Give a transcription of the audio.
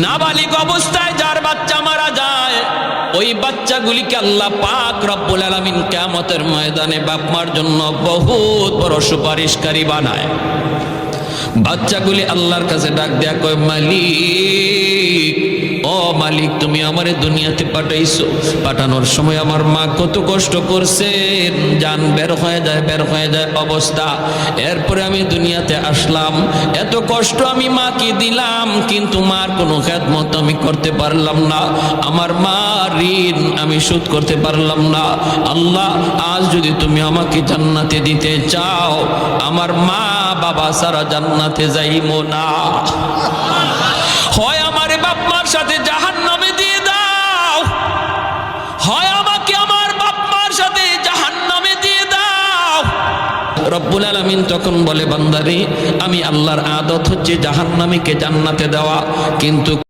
নাবালিগ অবস্থায় যার বাচ্চা মারা যায়, ওই বাচ্চাগুলিকে আল্লাহ পাক রব্বুল আলামিন কিয়ামতের ময়দানে বাপ মার জন্য বহুত বড় সুপারিশকারী বানায়। বাচ্চাগুলি আল্লাহর কাছে ডাক দেয়া কয়, মালিক, ও মালিক, তুমি আমারে দুনিয়াতে পাঠাইছো, পাঠানোর সময় আমার মা কত কষ্ট করছেন, জান বের হয়ে যায় অবস্থা। এরপরে আমি দুনিয়াতে আসলাম, এত কষ্ট আমি মাকে দিলাম, কিন্তু মার কোনো খেদমত আমি করতে পারলাম না, আমার মা ঋণ আমি শোধ করতে পারলাম না। আল্লাহ, আজ যদি তুমি আমাকে জান্নাতে দিতে চাও, আমার মা বাবা সারা জান্নাতে যাইবো না, হয় আমারে বাপ মার সাথে জাহান্নামে দিয়ে দাও, হয় আমাকে আমার বাপ মার সাথে জাহান্নামে দিয়ে দাও। রব্বুল আলামিন তখন বলে, বান্দারে, আমি আল্লাহর আদত হচ্ছে জাহান্নামীকে জান্নাতে দেওয়া, কিন্তু